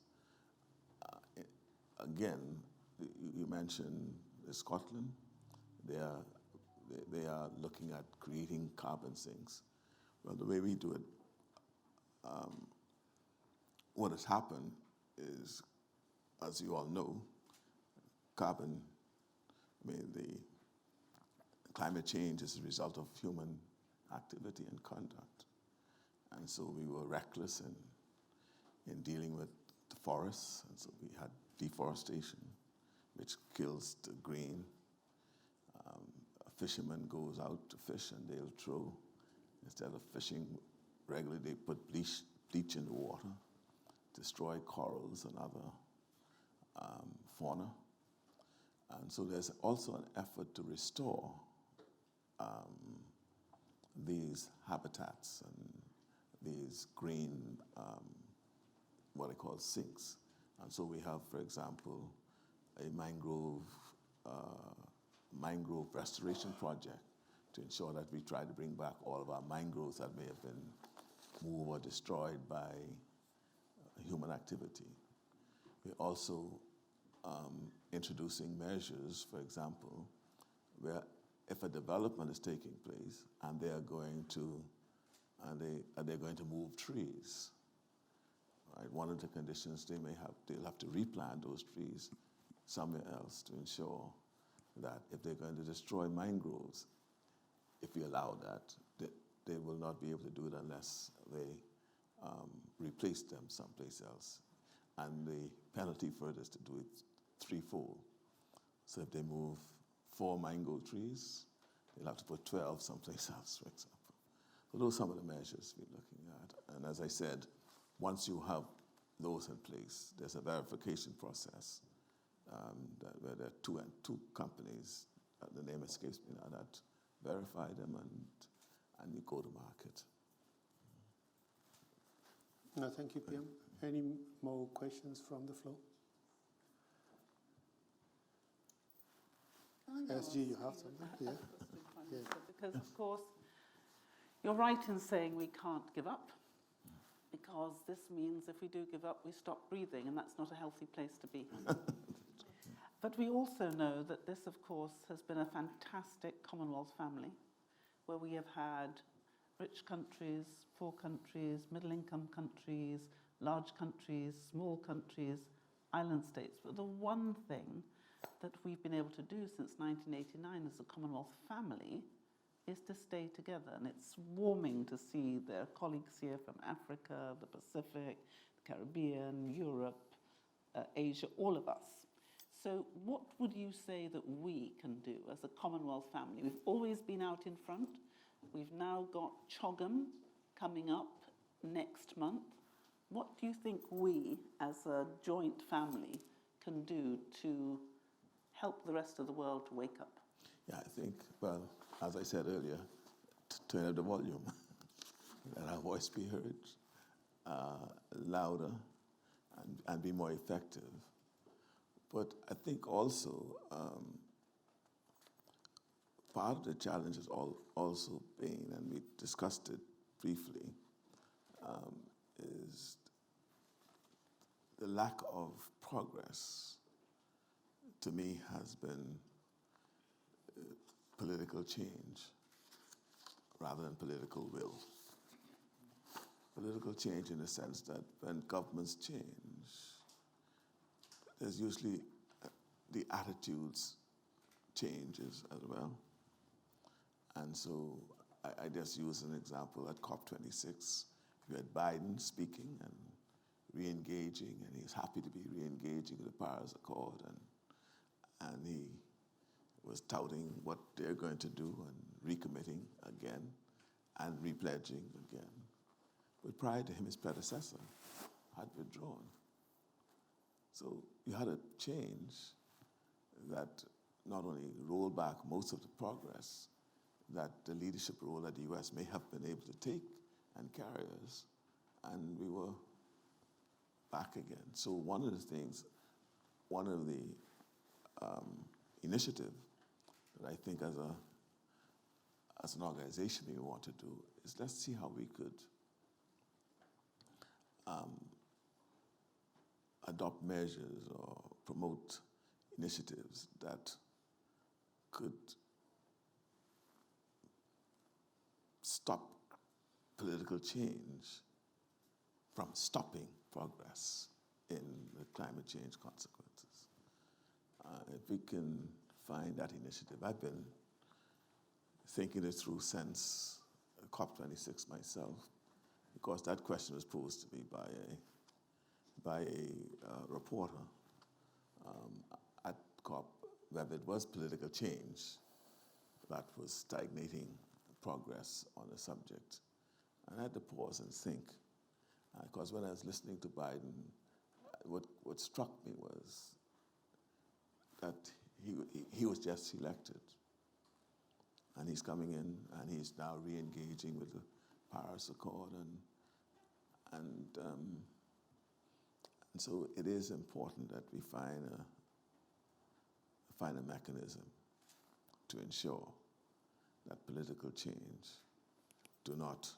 Again, you mentioned Scotland. They are looking at creating carbon sinks. Well, the way we do it, what has happened is, as you all know, the climate change is a result of human activity and conduct. And so we were reckless in dealing with the forests, and so we had deforestation, which kills the green. A fisherman goes out to fish and they'll throw, instead of fishing regularly, they put bleach in the water, destroy corals and other fauna. And so there's also an effort to restore these habitats and these green, what I call sinks. And so we have, for example, a mangrove restoration project to ensure that we try to bring back all of our mangroves that may have been moved or destroyed by human activity. We're also introducing measures, for example, where if a development is taking place and they're going to move trees, right? One of the conditions they'll have to replant those trees somewhere else to ensure that if they're going to destroy mangroves, if we allow that, they will not be able to do it unless they replace them someplace else. And the penalty for it is to do it threefold. So if they move 4 mango trees, they'll have to put 12 someplace else, for example. So those are some of the measures we're looking at. And as I said, once you have those in place, there's a verification process where there are two companies, the name escapes me now, that verify them and you go to market. No, thank you, PM. Any more questions from the floor? SG, you have something? Yeah. Yeah. Because, of course, you're right in saying we can't give up, because this means if we do give up, we stop breathing, and that's not a healthy place to be. But we also know that this, of course, has been a fantastic Commonwealth family, where we have had rich countries, poor countries, middle-income countries, large countries, small countries, island states. But the one thing that we've been able to do since 1989 as a Commonwealth family is to stay together. And it's warming to see their colleagues here from Africa, the Pacific, the Caribbean, Europe, Asia, all of us. So what would you say that we can do as a Commonwealth family? We've always been out in front. We've now got CHOGM coming up next month. What do you think we, as a joint family, can do to help the rest of the world to wake up? Yeah, I think, well, as I said earlier, turn up the volume, let our voice be heard louder and be more effective. But I think also part of the challenge has also been, and we discussed it briefly, is the lack of progress, to me, has been political change rather than political will. Political change in the sense that when governments change, there's usually the attitudes changes as well. And so I just use an example at COP26. You had Biden speaking and re-engaging, and he's happy to be re-engaging with the Paris Accord, and he was touting what they're going to do and recommitting again and repledging again. But prior to him, his predecessor had withdrawn. So you had a change that not only rolled back most of the progress that the leadership role that the US may have been able to take and carry us, and we were back again. So one of the initiative that I think as an organization we want to do is let's see how we could adopt measures or promote initiatives that could stop political change from stopping progress in the climate change consequences. If we can find that initiative, I've been thinking it through since COP26 myself, because that question was posed to me by a reporter at COP, whether it was political change that was stagnating progress on the subject. And I had to pause and think, because when I was listening to Biden, what struck me was that he was just elected, and he's coming in and he's now re-engaging with the Paris Accord, and so it is important that we find a mechanism to ensure that political change do not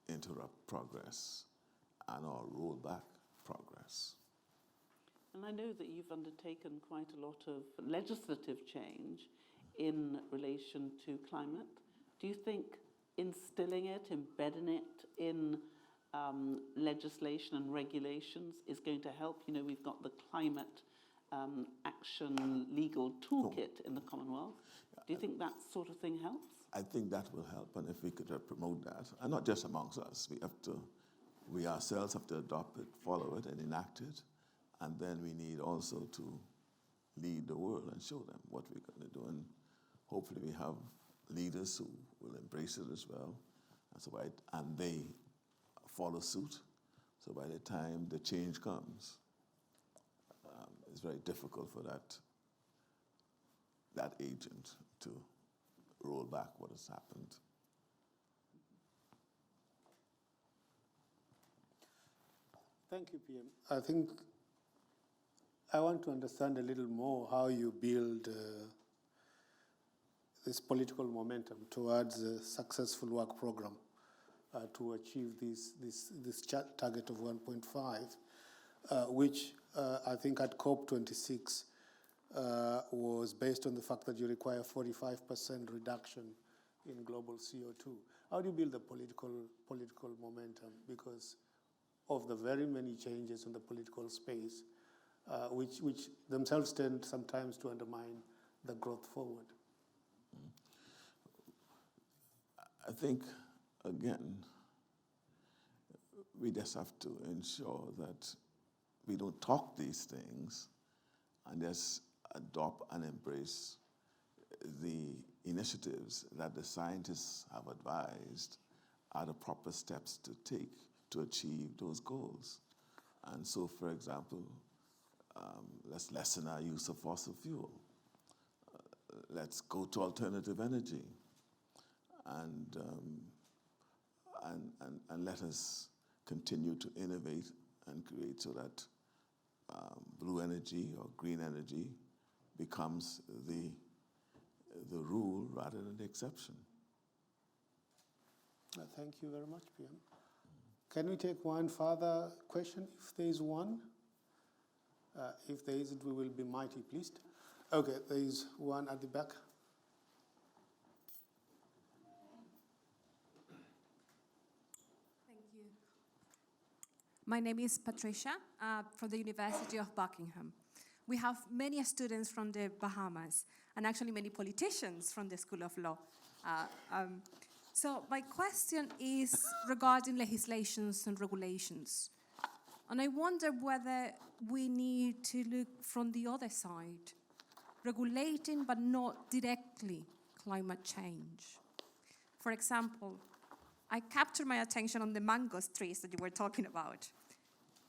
interrupt progress and or roll back progress. And I know that you've undertaken quite a lot of legislative change in relation to climate. Do you think instilling it, embedding it in legislation and regulations is going to help? You know, we've got the climate action legal toolkit in the Commonwealth. Do you think that sort of thing helps? I think that will help, and if we could promote that, and not just amongst us, we ourselves have to adopt it, follow it, and enact it, and then we need also to lead the world and show them what we're going to do, and hopefully we have leaders who will embrace it as well, and they follow suit, so by the time the change comes, it's very difficult for that agent to roll back what has happened. Thank you, PM. I think I want to understand a little more how you build this political momentum towards a successful work program to achieve this target of 1.5, which I think at COP26 was based on the fact that you require 45% reduction in global CO2. How do you build the political momentum? Because of the very many changes in the political space, which themselves tend sometimes to undermine the growth forward. I think, again, we just have to ensure that we don't talk these things and just adopt and embrace the initiatives that the scientists have advised are the proper steps to take to achieve those goals. And so, for example, let's lessen our use of fossil fuel. Let's go to alternative energy, and let us continue to innovate and create so that blue energy or green energy becomes the rule rather than the exception. Thank you very much, PM. Can we take one further question, if there is one? If there isn't, we will be mighty pleased. Okay, there is one at the back. My name is Patricia from the University of Buckingham. We have many students from the Bahamas and actually many politicians from the School of Law. So my question is regarding legislations and regulations. And I wonder whether we need to look from the other side, regulating but not directly climate change. For example, I captured my attention on the mango trees that you were talking about.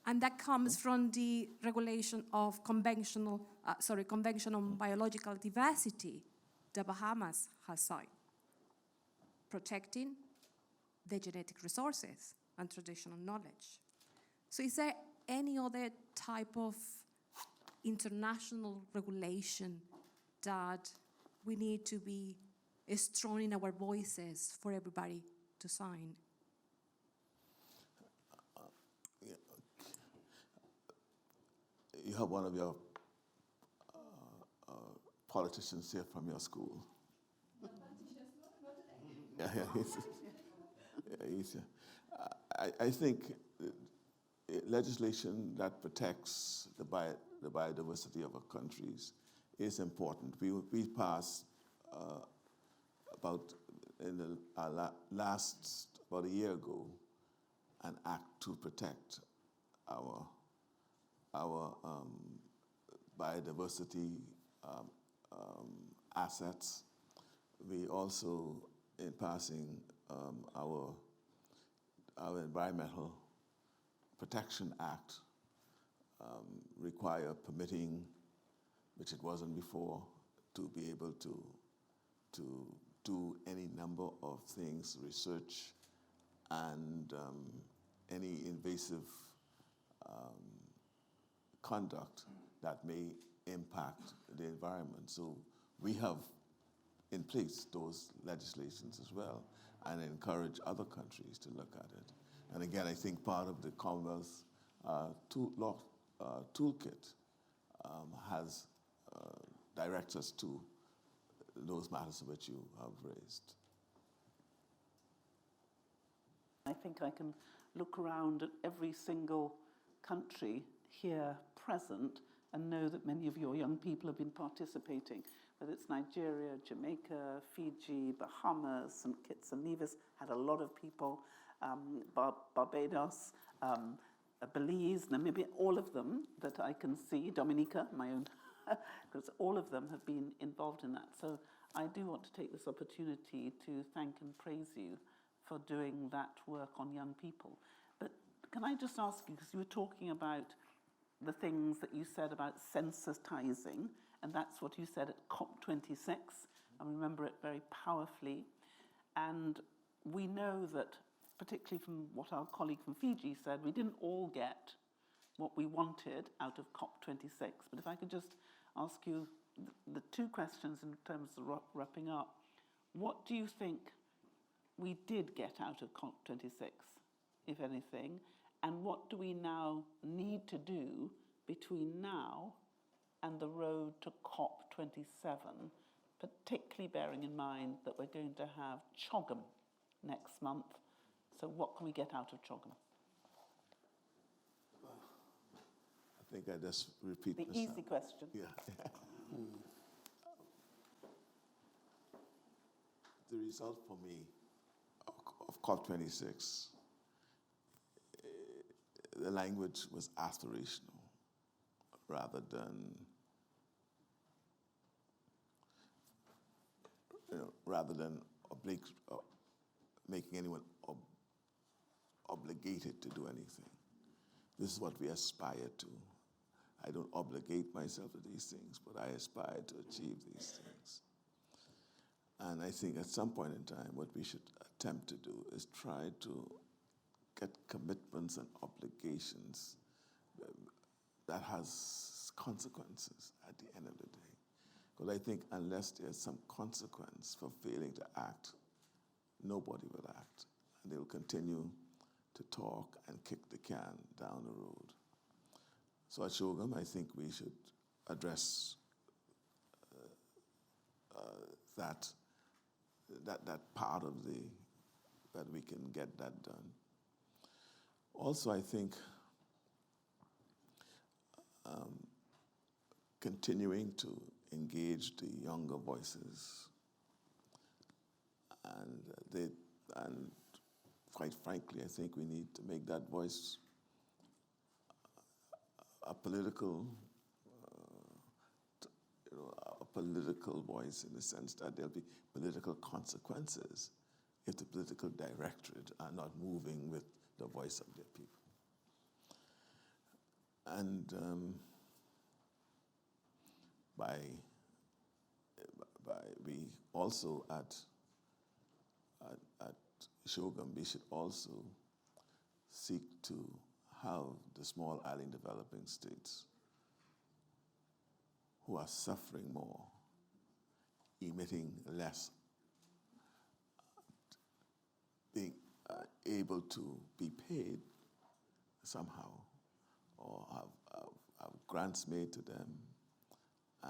And that comes from the regulation of Convention on Biological Diversity the Bahamas has signed, protecting the genetic resources and traditional knowledge. So is there any other type of international regulation that we need to be strong in our voices for everybody to sign? You have one of your politicians here from your school. Yeah, he's here. I think legislation that protects the biodiversity of our countries is important. We passed about a year ago an act to protect our biodiversity assets. We also, in passing our Environmental Protection Act, require permitting, which it wasn't before, to be able to do any number of things, research, and any invasive conduct that may impact the environment. So we have in place those legislations as well, and encourage other countries to look at it. And again, I think part of the Commonwealth toolkit has directs us to those matters which you have raised. I think I can look around at every single country here present and know that many of your young people have been participating, whether it's Nigeria, Jamaica, Fiji, Bahamas, St. Kitts and Nevis, had a lot of people, Barbados, Belize, Namibia, all of them that I can see, Dominica, my own, because all of them have been involved in that. So I do want to take this opportunity to thank and praise you for doing that work on young people. But can I just ask you, because you were talking about the things that you said about sensitizing, and that's what you said at COP26. I remember it very powerfully. And we know that, particularly from what our colleague from Fiji said, we didn't all get what we wanted out of COP26. But if I could just ask you the two questions in terms of wrapping up. What do you think we did get out of COP26, if anything? And what do we now need to do between now and the road to COP27, particularly bearing in mind that we're going to have CHOGM next month? So what can we get out of CHOGM? I think I just repeat the myself. Easy question. Yeah. The result for me of COP26, the language was aspirational rather than making anyone obligated to do anything. This is what we aspire to. I don't obligate myself to these things, but I aspire to achieve these things. And I think at some point in time, what we should attempt to do is try to get commitments and obligations that has consequences at the end of the day. Because I think unless there's some consequence for failing to act, nobody will act. And they will continue to talk and kick the can down the road. So at CHOGM, I think we should address that part of that we can get that done. Also, I think continuing to engage the younger voices, and quite frankly, I think we need to make that voice a political, a political voice, in the sense that there'll be political consequences if the political directorate are not moving with the voice of their people. And we also at CHOGM, we should also seek to have the small island developing states who are suffering more, emitting less, being able to be paid somehow, or have grants made to them,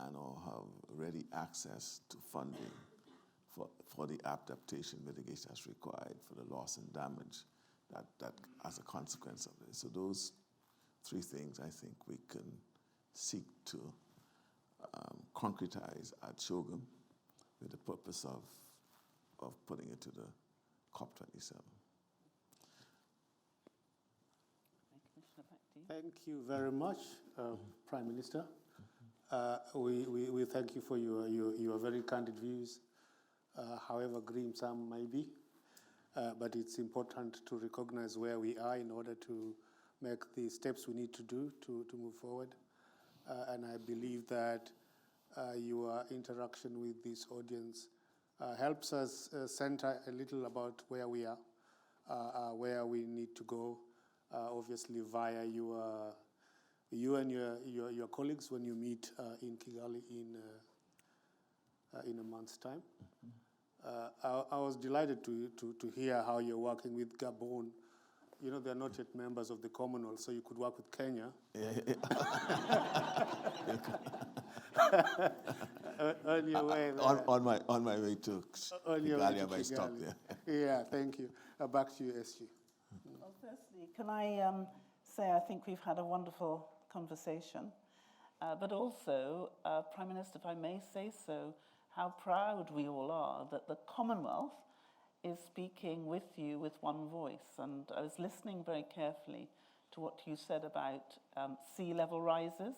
and or have ready access to funding for the adaptation mitigation that's required for the loss and damage that as a consequence of this. So those three things I think we can seek to concretize at CHOGM with the purpose of putting it to the COP27. Thank you very much, Prime Minister. We thank you for your very candid views, however grim some may be. But it's important to recognize where we are in order to make the steps we need to do to move forward. And I believe that your interaction with this audience helps us center a little about where we are, where we need to go, obviously via you and your colleagues when you meet in Kigali in a month's time. I was delighted to hear how you're working with Gabon. You know, they're not yet members of the Commonwealth, so you could work with Kenya. On your way there. On my way to Kigali, I might stop there. Yeah, thank you. Back to you, SG. Well, firstly, can I say I think we've had a wonderful conversation, but also, Prime Minister, if I may say so, how proud we all are that the Commonwealth is speaking with you with one voice. And I was listening very carefully to what you said about sea level rises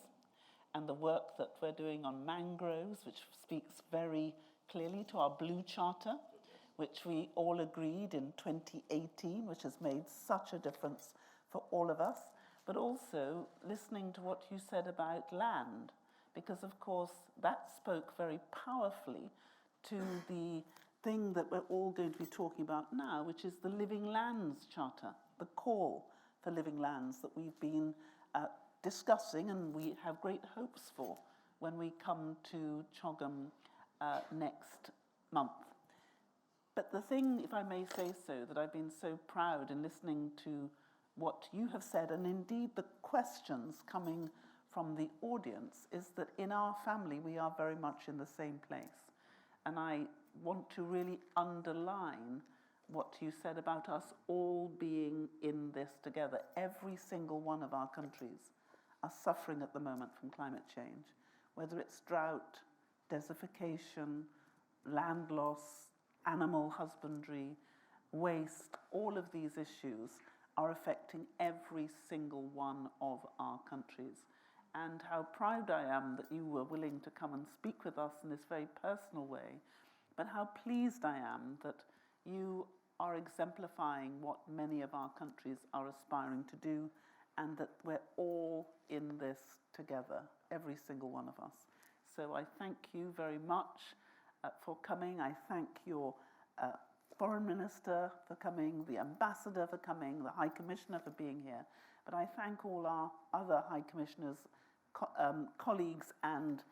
and the work that we're doing on mangroves, which speaks very clearly to our Blue Charter, which we all agreed in 2018, which has made such a difference for all of us, but also listening to what you said about land, because of course that spoke very powerfully to the thing that we're all going to be talking about now, which is the Living Lands Charter, the call for living lands that we've been discussing and we have great hopes for when we come to CHOGM next month. But the thing, if I may say so, that I've been so proud in listening to what you have said, and indeed the questions coming from the audience, is that in our family we are very much in the same place. And I want to really underline what you said about us all being in this together. Every single one of our countries are suffering at the moment from climate change, whether it's drought, desertification, land loss, animal husbandry, waste. All of these issues are affecting every single one of our countries. And how proud I am that you were willing to come and speak with us in this very personal way, but how pleased I am that you are exemplifying what many of our countries are aspiring to do, and that we're all in this together, every single one of us. So I thank you very much for coming. I thank your Foreign Minister for coming, the Ambassador for coming, the High Commissioner for being here. But I thank all our other High Commissioners, colleagues and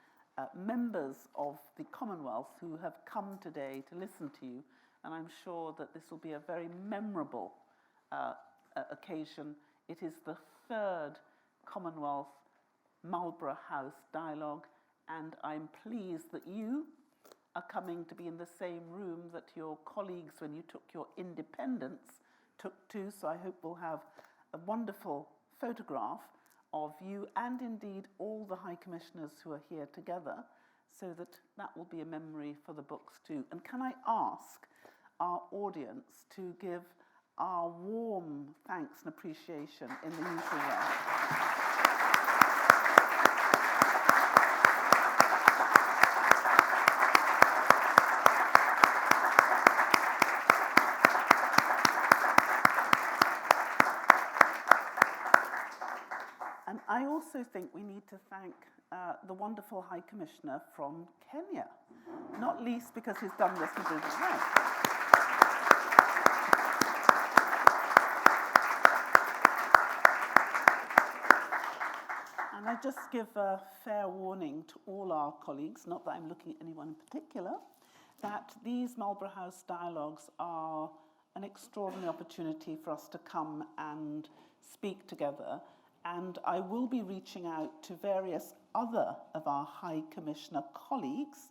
members of the Commonwealth who have come today to listen to you. And I'm sure that this will be a very memorable occasion. It is the third Commonwealth Marlborough House Dialogue, and I'm pleased that you are coming to be in the same room that your colleagues, when you took your independence, took to. So I hope we'll have a wonderful photograph of you and indeed all the High Commissioners who are here together, so that will be a memory for the books too. And can I ask our audience to give our warm thanks and appreciation in the usual way? And I also think we need to thank the wonderful High Commissioner from Kenya, not least because he's done this with his wife. And I just give a fair warning to all our colleagues, not that I'm looking at anyone in particular, that these Marlborough House Dialogues are an extraordinary opportunity for us to come and speak together. And I will be reaching out to various other of our High Commissioner colleagues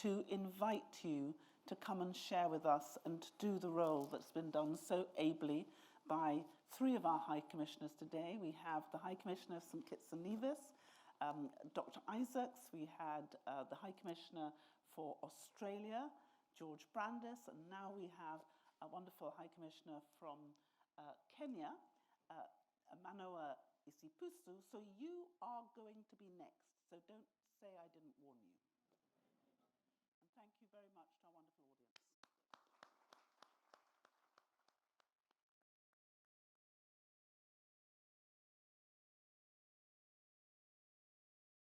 to invite you to come and share with us and to do the role that's been done so ably by three of our High Commissioners today. We have the High Commissioner of St Kitts and Nevis, Dr. Isaacs. We had the High Commissioner for Australia, George Brandis, and now we have a wonderful High Commissioner from Kenya, Manoa Isipusu. So you are going to be next, so don't say I didn't warn you. And thank you very much to our wonderful audience.